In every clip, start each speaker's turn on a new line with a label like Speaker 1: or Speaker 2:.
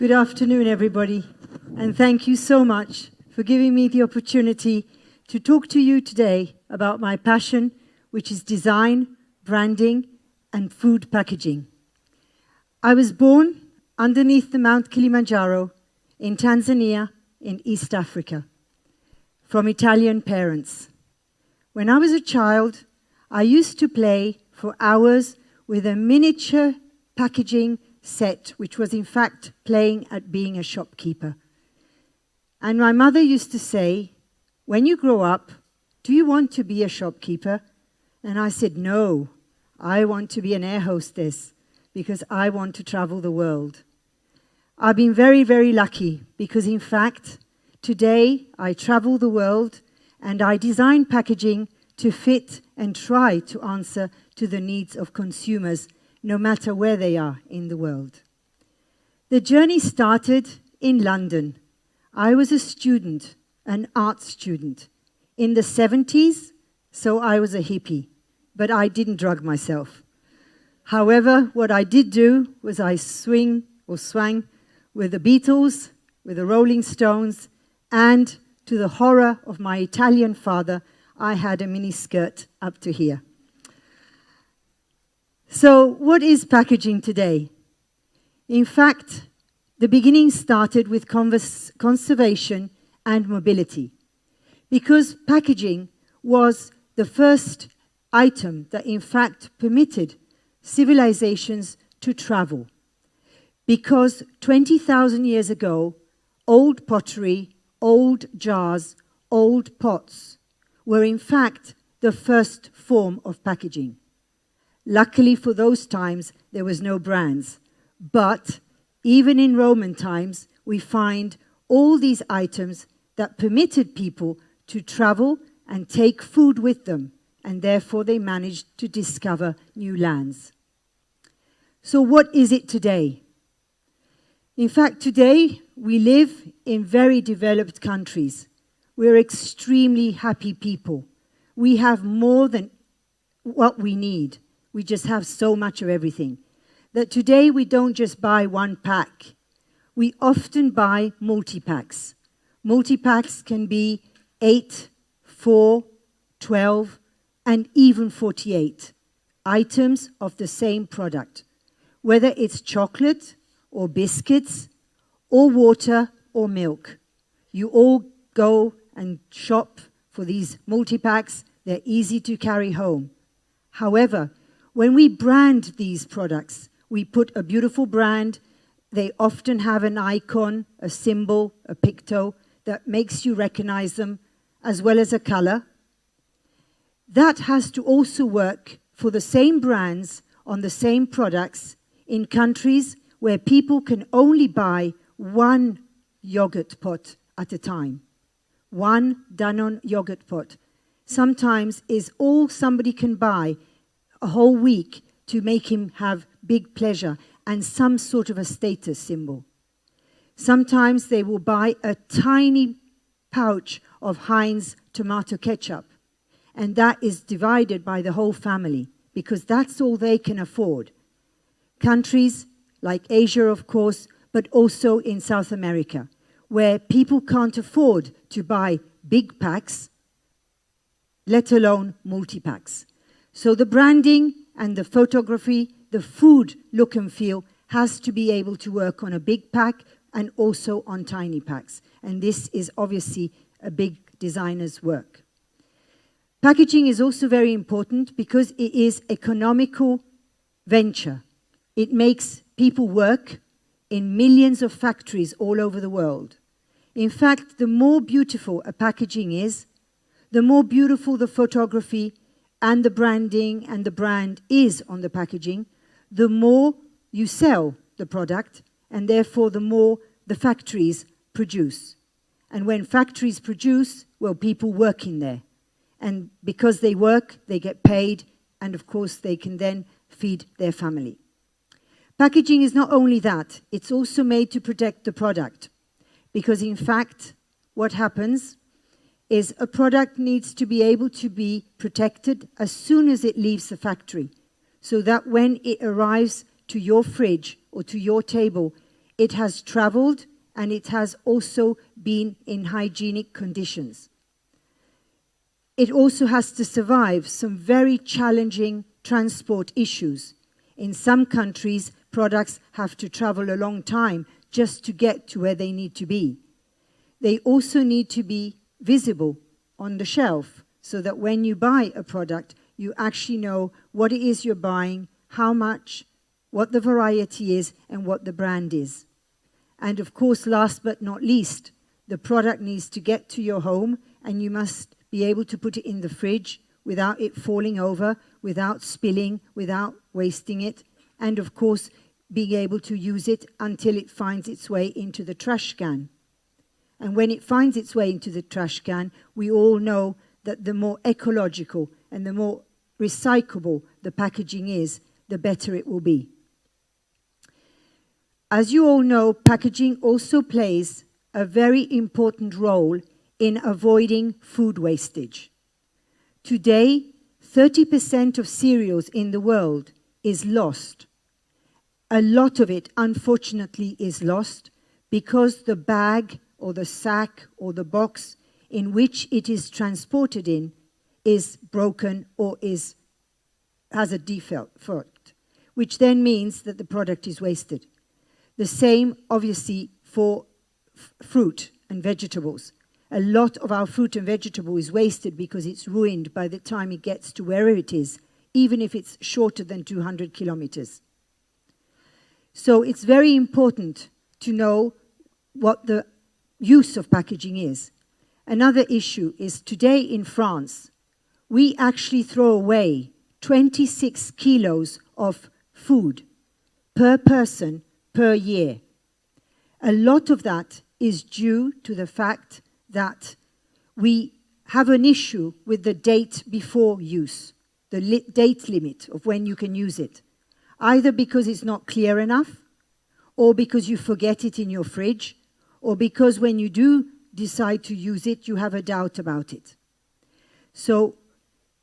Speaker 1: Good afternoon, everybody, and thank you so much for giving me the opportunity to talk to you today about my passion, which is design, branding, and food packaging. I was born underneath the Mount Kilimanjaro in Tanzania in East Africa, from Italian parents. When I was a child, I used to play for hours with a miniature packaging set, which was in fact playing at being a shopkeeper. And my mother used to say, when you grow up, do you want to be a shopkeeper? And I said, no, I want to be an air hostess because I want to travel the world. I've been very, very lucky because in fact, today I travel the world and I design packaging to fit and try to answer to the needs of consumers, no matter where they are in the world. The journey started in London. I was a student, an art student, in the 70s, so I was a hippie, but I didn't drug myself. However, what I did do was I swang with the Beatles, with the Rolling Stones, and to the horror of my Italian father, I had a mini skirt up to here. So what is packaging today? In fact, the beginning started with conservation and mobility, because packaging was the first item that in fact permitted civilizations to travel. Because 20,000 years ago, old pottery, old jars, old pots were in fact the first form of packaging. Luckily for those times, there was no brands. But even in Roman times, we find all these items that permitted people to travel and take food with them, and therefore they managed to discover new lands. So what is it today? In fact, today we live in very developed countries. We're extremely happy people. We have more than what we need. We just have so much of everything. That today we don't just buy one pack. We often buy multi-packs. Multi-packs can be 8, 4, 12, and even 48 items of the same product. Whether it's chocolate or biscuits or water or milk. You all go and shop for these multi-packs. They're easy to carry home. However, when we brand these products, we put a beautiful brand. They often have an icon, a symbol, a picto that makes you recognize them, as well as a color. That has to also work for the same brands on the same products in countries where people can only buy one yogurt pot at a time. One Danone yogurt pot sometimes is all somebody can buy a whole week to make him have big pleasure and some sort of a status symbol. Sometimes they will buy a tiny pouch of Heinz tomato ketchup, and that is divided by the whole family because that's all they can afford. Countries like Asia, of course, but also in South America, where people can't afford to buy big packs, let alone multi-packs. So the branding and the photography, the food look and feel has to be able to work on a big pack and also on tiny packs. And this is obviously a big designer's work. Packaging is also very important because it is economical venture. It makes people work in millions of factories all over the world. In fact, the more beautiful a packaging is, the more beautiful the photography and the branding and the brand is on the packaging, the more you sell the product, and therefore the more the factories produce. And when factories produce, well, people work in there. And because they work, they get paid, and of course they can then feed their family. Packaging is not only that, it's also made to protect the product. Because in fact, what happens is a product needs to be able to be protected as soon as it leaves the factory, so that when it arrives to your fridge or to your table, it has traveled, and it has also been in hygienic conditions. It also has to survive some very challenging transport issues. In some countries, products have to travel a long time just to get to where they need to be. They also need to be visible on the shelf so that when you buy a product, you actually know what it is you're buying, how much, what the variety is, and what the brand is. And of course, last but not least, the product needs to get to your home, and you must be able to put it in the fridge without it falling over, without spilling, without wasting it, and of course, being able to use it until it finds its way into the trash can. And when it finds its way into the trash can, we all know that the more ecological and the more recyclable the packaging is, the better it will be. As you all know, packaging also plays a very important role in avoiding food wastage. Today, 30% of cereals in the world is lost. A lot of it, unfortunately, is lost because the bag or the sack or the box in which it is transported in is broken or has a defect, which then means that the product is wasted. The same, obviously, for fruit and vegetables. A lot of our fruit and vegetable is wasted because it's ruined by the time it gets to wherever it is, even if it's shorter than 200 kilometers. So it's very important to know what the use of packaging is. Another issue is today in France, we actually throw away 26 kilos of food per person per year. A lot of that is due to the fact that we have an issue with the date before use, the date limit of when you can use it, either because it's not clear enough, or because you forget it in your fridge, or because when you do decide to use it, you have a doubt about it. So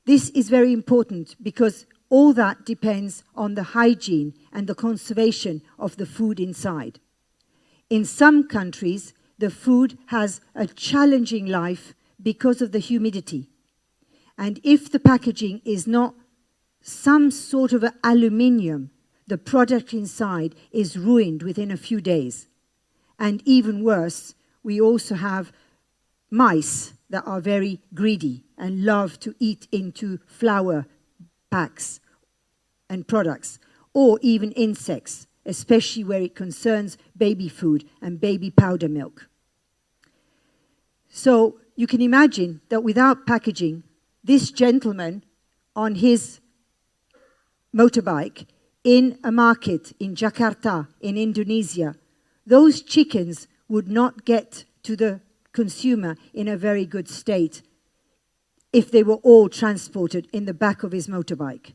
Speaker 1: this is very important because all that depends on the hygiene and the conservation of the food inside. In some countries, the food has a challenging life because of the humidity. And if the packaging is not some sort of aluminium, the product inside is ruined within a few days. And even worse, we also have mice that are very greedy and love to eat into flour packs and products, or even insects, especially where it concerns baby food and baby powder milk. So you can imagine that without packaging, this gentleman on his motorbike in a market in Jakarta, in Indonesia, those chickens would not get to the consumer in a very good state if they were all transported in the back of his motorbike.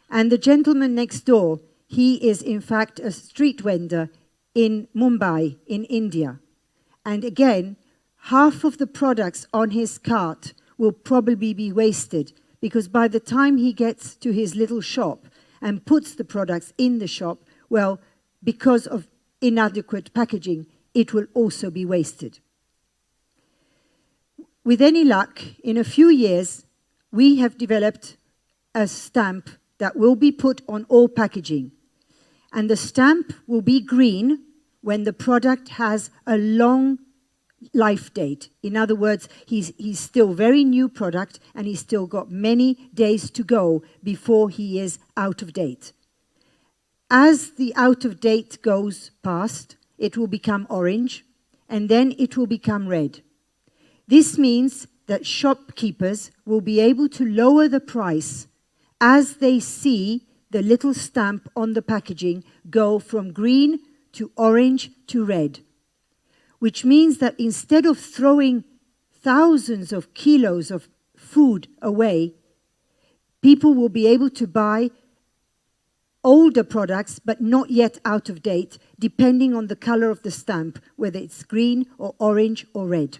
Speaker 1: And the gentleman next door, he is in fact a street vendor in Mumbai, in India. And again, half of the products on his cart will probably be wasted because by the time he gets to his little shop and puts the products in the shop, well, because of inadequate packaging, it will also be wasted. With any luck, in a few years, we have developed a stamp that will be put on all packaging. And the stamp will be green when the product has a long life date. In other words, he's still very new product and he's still got many days to go before he is out of date. As the out of date goes past, it will become orange and then it will become red. This means that shopkeepers will be able to lower the price as they see the little stamp on the packaging go from green to orange to red. Which means that instead of throwing thousands of kilos of food away, people will be able to buy older products, but not yet out of date, depending on the color of the stamp, whether it's green or orange or red.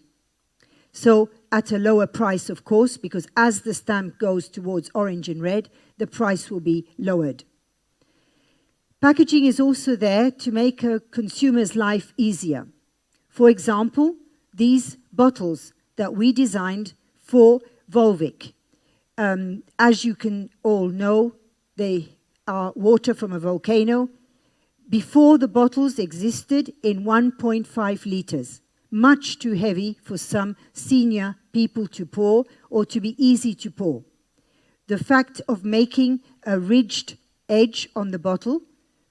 Speaker 1: So at a lower price, of course, because as the stamp goes towards orange and red, the price will be lowered. Packaging is also there to make a consumer's life easier. For example, these bottles that we designed for Volvic. As you can all know, they are water from a volcano. Before, the bottles existed in 1.5 liters, much too heavy for some senior people to pour or to be easy to pour. The fact of making a ridged edge on the bottle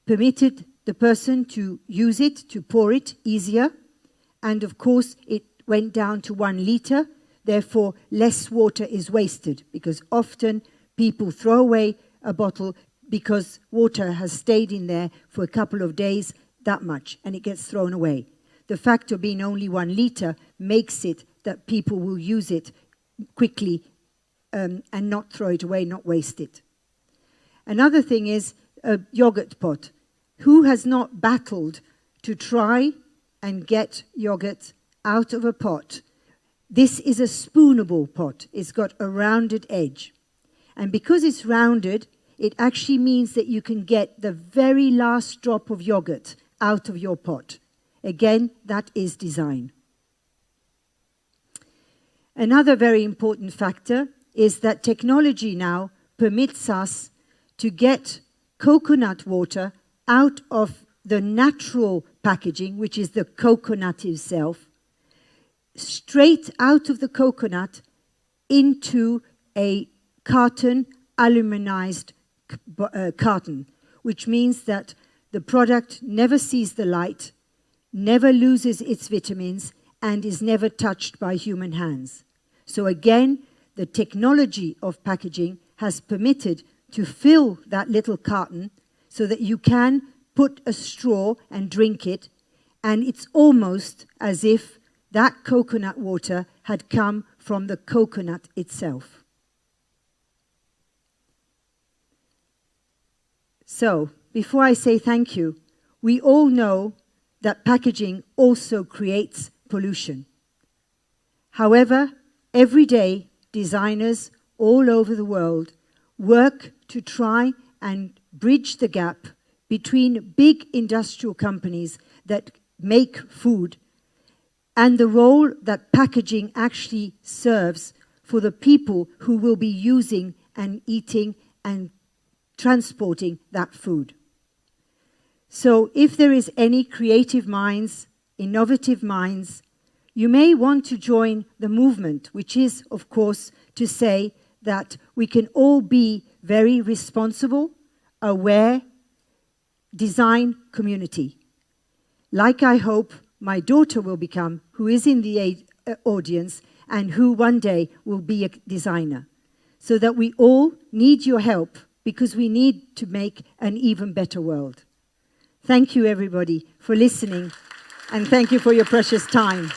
Speaker 1: permitted the person to use it, to pour it easier. And of course, it went down to 1 liter. Therefore, less water is wasted, because often people throw away a bottle because water has stayed in there for a couple of days, that much, and it gets thrown away. The fact of being only 1 liter makes it that people will use it quickly and not throw it away, not waste it. Another thing is a yogurt pot. Who has not battled to try and get yogurt out of a pot? This is a spoonable pot. It's got a rounded edge. And because it's rounded, it actually means that you can get the very last drop of yogurt out of your pot. Again, that is design. Another very important factor is that technology now permits us to get coconut water out of the natural packaging, which is the coconut itself, straight out of the coconut into a carton, aluminized carton, which means that the product never sees the light, never loses its vitamins, and is never touched by human hands. So again, the technology of packaging has permitted to fill that little carton so that you can put a straw and drink it, and it's almost as if that coconut water had come from the coconut itself. So, before I say thank you, we all know that packaging also creates pollution. However, every day, designers all over the world work to try and bridge the gap between big industrial companies that make food and the role that packaging actually serves for the people who will be using and eating and transporting that food. So if there is any creative minds, innovative minds, you may want to join the movement, which is, of course, to say that we can all be very responsible, aware, design community. Like I hope my daughter will become, who is in the audience, and who one day will be a designer. So that we all need your help, because we need to make an even better world. Thank you, everybody, for listening, and thank you for your precious time.